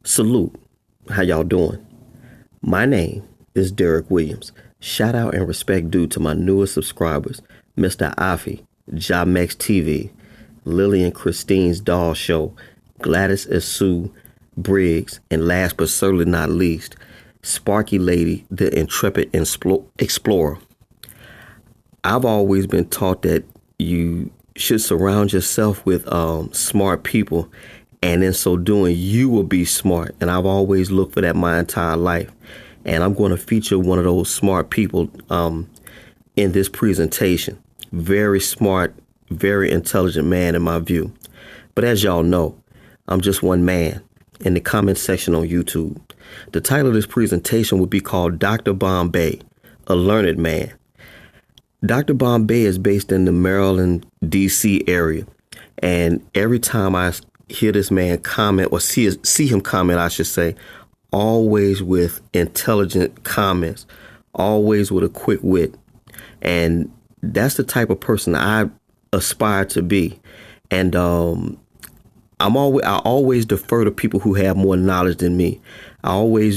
Salute. How y'all doing? My name is DerrickCWilliams. Shout out and respect due to my newest subscribers, Mr. Afi, Jamex TV, Lillian Christine's Doll Show, Gladys Sue Briggs, and last but certainly not least, Sparky Lady, the Intrepid Explorer. I've always been taught that you should surround yourself with smart people, and in so doing, you will be smart. And I've always looked for that my entire life. And I'm going to feature one of those smart people in this presentation. Very smart, very intelligent man in my view. But as y'all know, I'm just one man in the comment section on YouTube. The title of this presentation would be called Dr. Bombay, a Learned Man. Dr. Bombay is based in the Maryland, D.C. area. And every time I hear this man comment, or see him comment, I should say, always with intelligent comments, always with a quick wit. And that's the type of person I aspire to be. And I always defer to people who have more knowledge than me. I always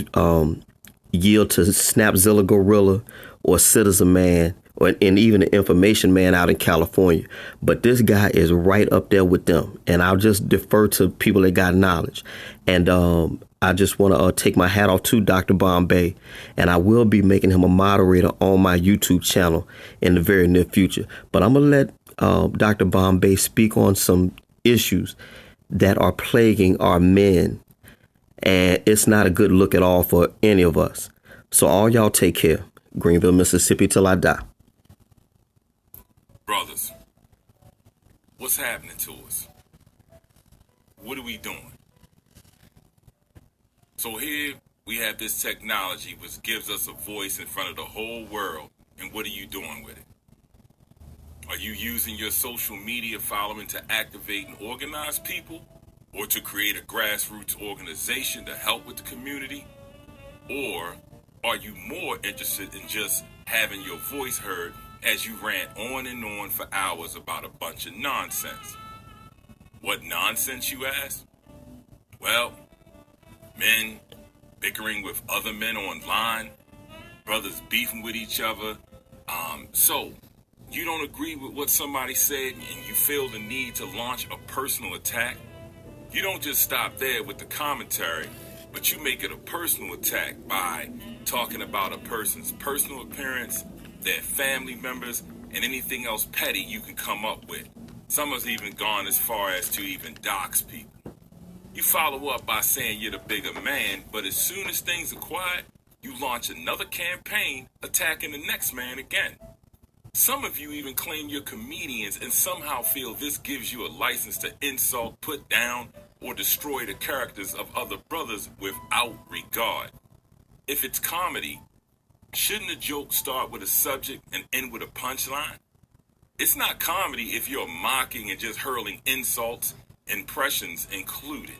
yield to Snapzilla Gorilla or Citizen Man, and even the Information Man out in California. But this guy is right up there with them. And I'll just defer to people that got knowledge. And I just want to take my hat off to Dr. Bombay. And I will be making him a moderator on my YouTube channel in the very near future. But I'm going to let Dr. Bombay speak on some issues that are plaguing our men. And it's not a good look at all for any of us. So all y'all take care. Greenville, Mississippi till I die. Brothers, what's happening to us? What are we doing? So here we have this technology which gives us a voice in front of the whole world. And what are you doing with it? Are you using your social media following to activate and organize people? Or to create a grassroots organization to help with the community? Or are you more interested in just having your voice heard as you rant on and on for hours about a bunch of nonsense? What nonsense, you ask? Well, men bickering with other men online, brothers beefing with each other. So you don't agree with what somebody said and you feel the need to launch a personal attack? You don't just stop there with the commentary, but you make it a personal attack by talking about a person's personal appearance, their family members, and anything else petty you can come up with. Some have even gone as far as to even dox people. You follow up by saying you're the bigger man, but as soon as things are quiet, you launch another campaign attacking the next man again. Some of you even claim you're comedians and somehow feel this gives you a license to insult, put down, or destroy the characters of other brothers without regard. If it's comedy, shouldn't a joke start with a subject and end with a punchline? It's not comedy if you're mocking and just hurling insults, impressions included.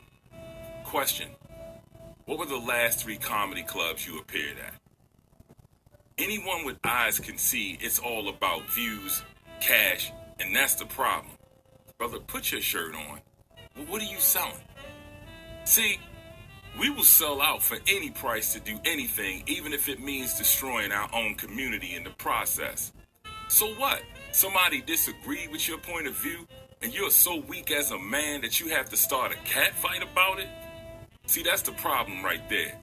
Question: what were the last 3 comedy clubs you appeared at? Anyone with eyes can see it's all about views, cash, and that's the problem. Brother, put your shirt on. Well, what are you selling? See, we will sell out for any price to do anything, even if it means destroying our own community in the process. So what? Somebody disagreed with your point of view, and you're so weak as a man that you have to start a cat fight about it? See, that's the problem right there.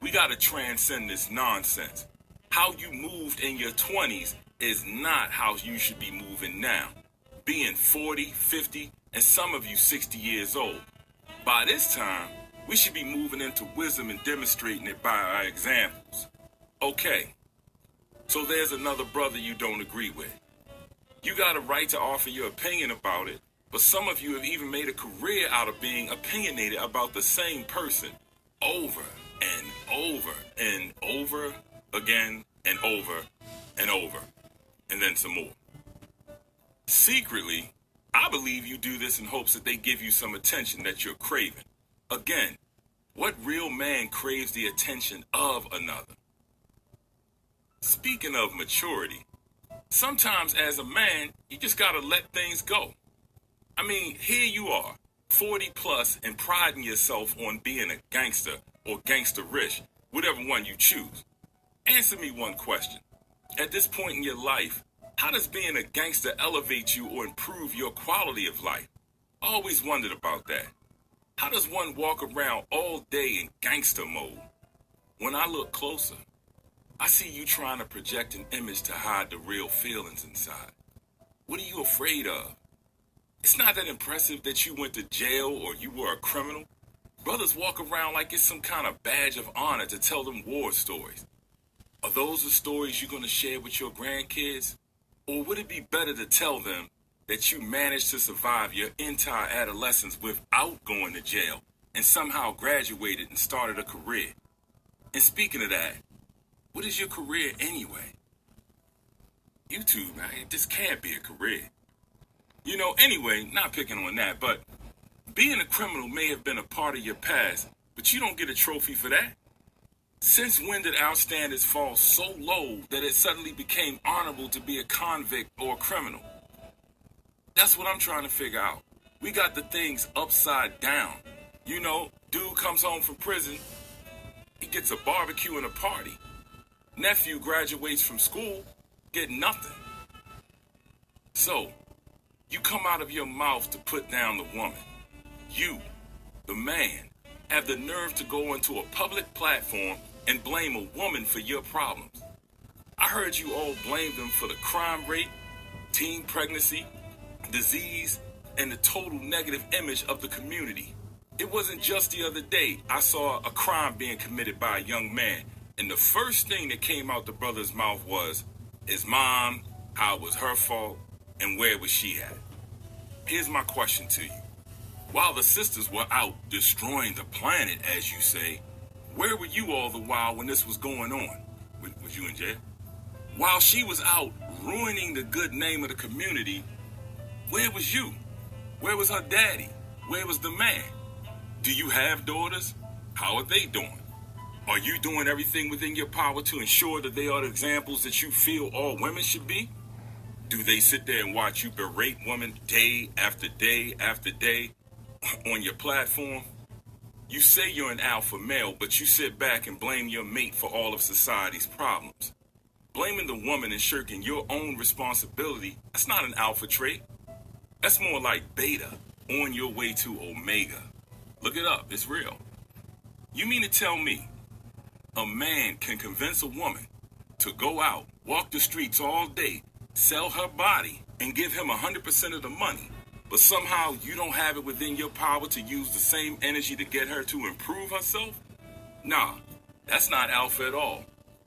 We got to transcend this nonsense. How you moved in your 20s is not how you should be moving now. Being 40, 50, and some of you 60 years old. By this time, we should be moving into wisdom and demonstrating it by our examples. Okay, so there's another brother you don't agree with. You got a right to offer your opinion about it, but some of you have even made a career out of being opinionated about the same person over and over and over again and over and over, and then some more. Secretly, I believe you do this in hopes that they give you some attention that you're craving. Again, what real man craves the attention of another? Speaking of maturity, sometimes as a man, you just gotta let things go. I mean, here you are, 40 plus and priding yourself on being a gangster or gangster rich, whatever one you choose. Answer me one question. At this point in your life, how does being a gangster elevate you or improve your quality of life? I always wondered about that. How does one walk around all day in gangster mode? When I look closer, I see you trying to project an image to hide the real feelings inside. What are you afraid of? It's not that impressive that you went to jail or you were a criminal. Brothers walk around like it's some kind of badge of honor to tell them war stories. Are those the stories you're going to share with your grandkids? Or would it be better to tell them that you managed to survive your entire adolescence without going to jail and somehow graduated and started a career? And speaking of that, what is your career anyway? YouTube, man, this can't be a career. You know, anyway, not picking on that, but being a criminal may have been a part of your past, but you don't get a trophy for that. Since when did our standards fall so low that it suddenly became honorable to be a convict or a criminal? That's what I'm trying to figure out. We got the things upside down. You know, dude comes home from prison, he gets a barbecue and a party. Nephew graduates from school, get nothing. So, you come out of your mouth to put down the woman. You, the man, have the nerve to go into a public platform and blame a woman for your problems. I heard you all blame them for the crime rate, teen pregnancy, disease, and the total negative image of the community. It wasn't just the other day I saw a crime being committed by a young man, and the first thing that came out the brother's mouth was his mom, how it was her fault, and where was she at? Here's my question to you. While the sisters were out destroying the planet, as you say, where were you all the while when this was going on? Was you in jail? While she was out ruining the good name of the community, where was you? Where was her daddy? Where was the man? Do you have daughters? How are they doing? Are you doing everything within your power to ensure that they are the examples that you feel all women should be? Do they sit there and watch you berate women day after day after day on your platform? You say you're an alpha male, but you sit back and blame your mate for all of society's problems. Blaming the woman and shirking your own responsibility, that's not an alpha trait. That's more like beta, on your way to omega. Look it up, it's real. You mean to tell me a man can convince a woman to go out, walk the streets all day, sell her body, and give him 100% of the money, but somehow you don't have it within your power to use the same energy to get her to improve herself? Nah, that's not alpha at all.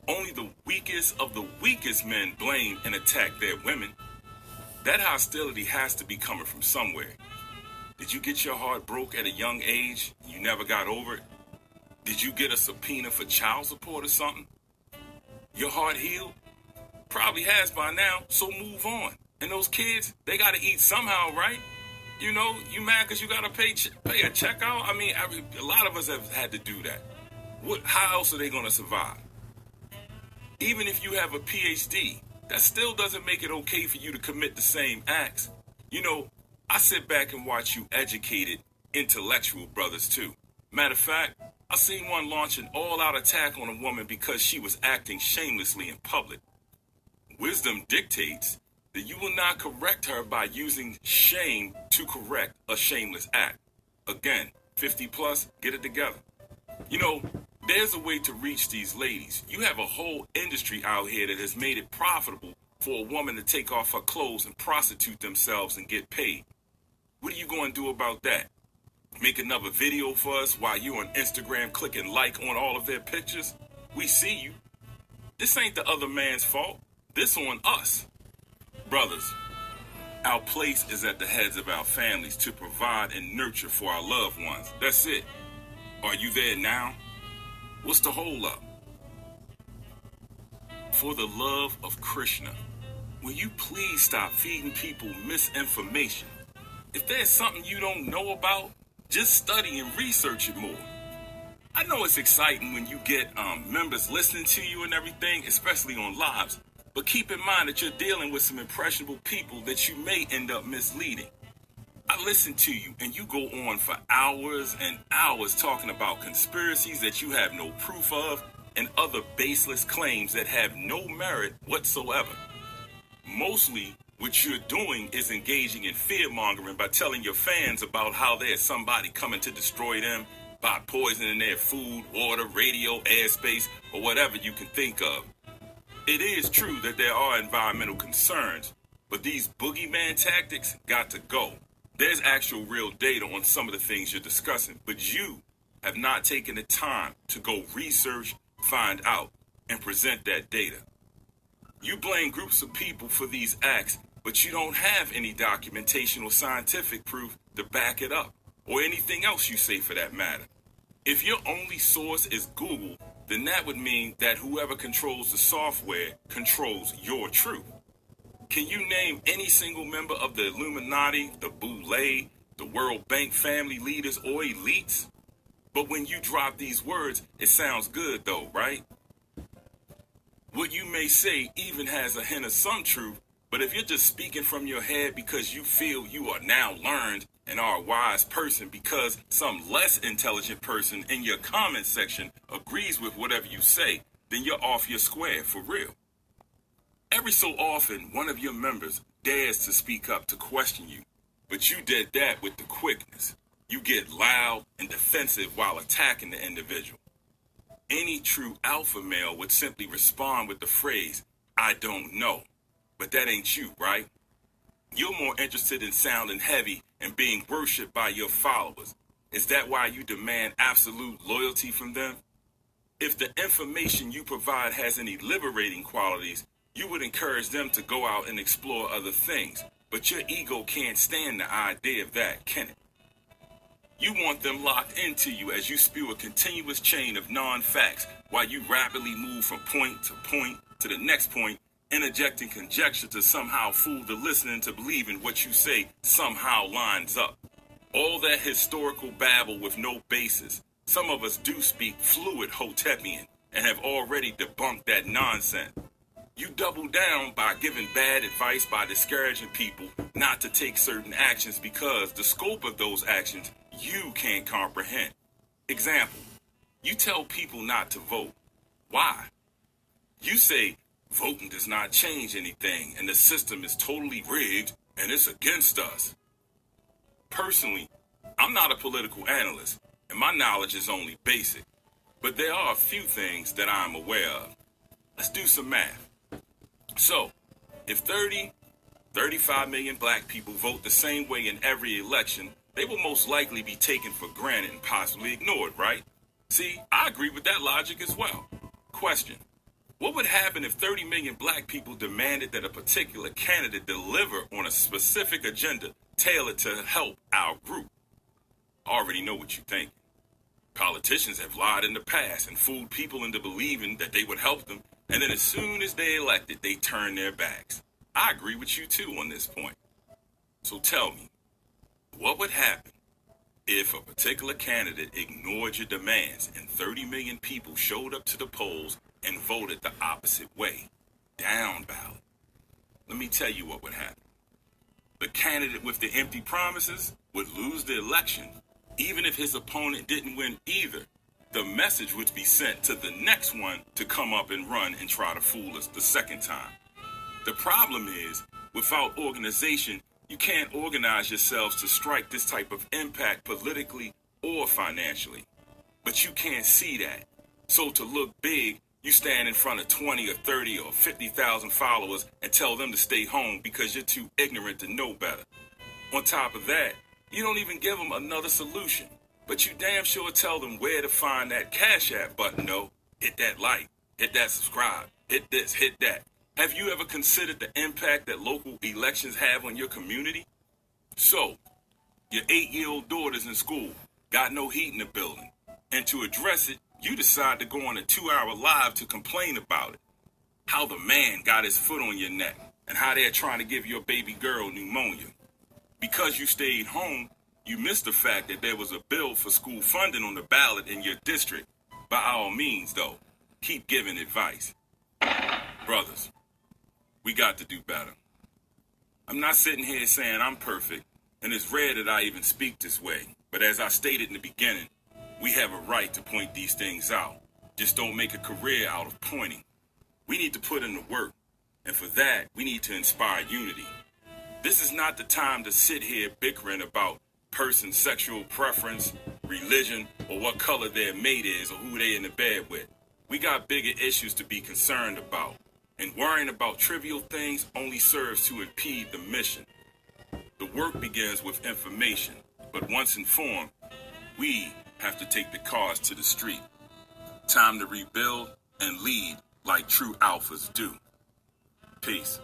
Only the weakest of the weakest men blame and attack their women. That hostility has to be coming from somewhere. Did you get your heart broke at a young age? You never got over it? Did you get a subpoena for child support or something? Your heart healed? Probably has by now, so move on. And those kids, they got to eat somehow, right? You know, you mad because you got to pay a check out? I mean, a lot of us have had to do that. How else are they going to survive? Even if you have a PhD, that still doesn't make it okay for you to commit the same acts. You know, I sit back and watch you educated, intellectual brothers too. Matter of fact, I seen one launch an all-out attack on a woman because she was acting shamelessly in public. Wisdom dictates that you will not correct her by using shame to correct a shameless act. Again, 50 plus, get it together. You know, there's a way to reach these ladies. You have a whole industry out here that has made it profitable for a woman to take off her clothes and prostitute themselves and get paid. What are you going to do about that? Make another video for us while you're on Instagram clicking like on all of their pictures? We see you. This ain't the other man's fault. This on us. Brothers, our place is at the heads of our families to provide and nurture for our loved ones. That's it. Are you there now? What's the hold up? For the love of Krishna, will you please stop feeding people misinformation? If there's something you don't know about, just study and research it more. I know it's exciting when you get members listening to you and everything, especially on lives, but keep in mind that you're dealing with some impressionable people that you may end up misleading. I listen to you and you go on for hours and hours talking about conspiracies that you have no proof of and other baseless claims that have no merit whatsoever. Mostly, what you're doing is engaging in fear-mongering by telling your fans about how there's somebody coming to destroy them by poisoning their food, water, radio, airspace, or whatever you can think of. It is true that there are environmental concerns, but these boogeyman tactics got to go. There's actual real data on some of the things you're discussing, but you have not taken the time to go research, find out, and present that data. You blame groups of people for these acts, but you don't have any documentation or scientific proof to back it up, or anything else you say for that matter. If your only source is Google, then that would mean that whoever controls the software controls your truth. Can you name any single member of the Illuminati, the Boule, the World Bank family leaders, or elites? But when you drop these words, it sounds good though, right? What you may say even has a hint of some truth, but if you're just speaking from your head because you feel you are now learned and are a wise person because some less intelligent person in your comment section agrees with whatever you say, then you're off your square for real. Every so often, one of your members dares to speak up to question you, but you did that with the quickness. You get loud and defensive while attacking the individual. Any true alpha male would simply respond with the phrase, "I don't know." But that ain't you, right? You're more interested in sounding heavy and being worshipped by your followers. Is that why you demand absolute loyalty from them? If the information you provide has any liberating qualities, you would encourage them to go out and explore other things. But your ego can't stand the idea of that, can it? You want them locked into you as you spew a continuous chain of non-facts while you rapidly move from point to the next point, interjecting conjecture to somehow fool the listener into believing what you say somehow lines up. All that historical babble with no basis. Some of us do speak fluid Hotepian and have already debunked that nonsense. You double down by giving bad advice by discouraging people not to take certain actions because the scope of those actions you can't comprehend. Example, you tell people not to vote. Why? You say voting does not change anything and the system is totally rigged and it's against us. Personally, I'm not a political analyst and my knowledge is only basic, but there are a few things that I'm aware of. Let's do some math. So, if 35 million black people vote the same way in every election, they will most likely be taken for granted and possibly ignored, right? See, I agree with that logic as well. Question, what would happen if 30 million black people demanded that a particular candidate deliver on a specific agenda tailored to help our group? I already know what you think. Politicians have lied in the past and fooled people into believing that they would help them, and then as soon as they elected, they turn their backs. I agree with you too on this point. So tell me, what would happen if a particular candidate ignored your demands and 30 million people showed up to the polls and voted the opposite way, down ballot? Let me tell you what would happen. The candidate with the empty promises would lose the election, even if his opponent didn't win either. The message would be sent to the next one to come up and run and try to fool us the second time. The problem is, without organization, you can't organize yourselves to strike this type of impact politically or financially. But you can't see that. So to look big, you stand in front of 20 or 30 or 50,000 followers and tell them to stay home because you're too ignorant to know better. On top of that, you don't even give them another solution. But you damn sure tell them where to find that CashApp button, though. Hit that like, hit that subscribe, hit this, hit that. Have you ever considered the impact that local elections have on your community? So, your 8-year-old daughter's in school, got no heat in the building. And to address it, you decide to go on a 2-hour live to complain about it. How the man got his foot on your neck and how they're trying to give your baby girl pneumonia. Because you stayed home, you missed the fact that there was a bill for school funding on the ballot in your district. By all means, though, keep giving advice. Brothers, we got to do better. I'm not sitting here saying I'm perfect, And it's rare that I even speak this way. But as I stated in the beginning, we have a right to point these things out. Just don't make a career out of pointing. We need to put in the work. And for that, we need to inspire unity. This is not the time to sit here bickering about person's sexual preference, religion, or what color their mate is or who they in the bed with. We got bigger issues to be concerned about. And worrying about trivial things only serves to impede the mission. The work begins with information, but once informed, we have to take the cause to the street. Time to rebuild and lead like true alphas do. Peace.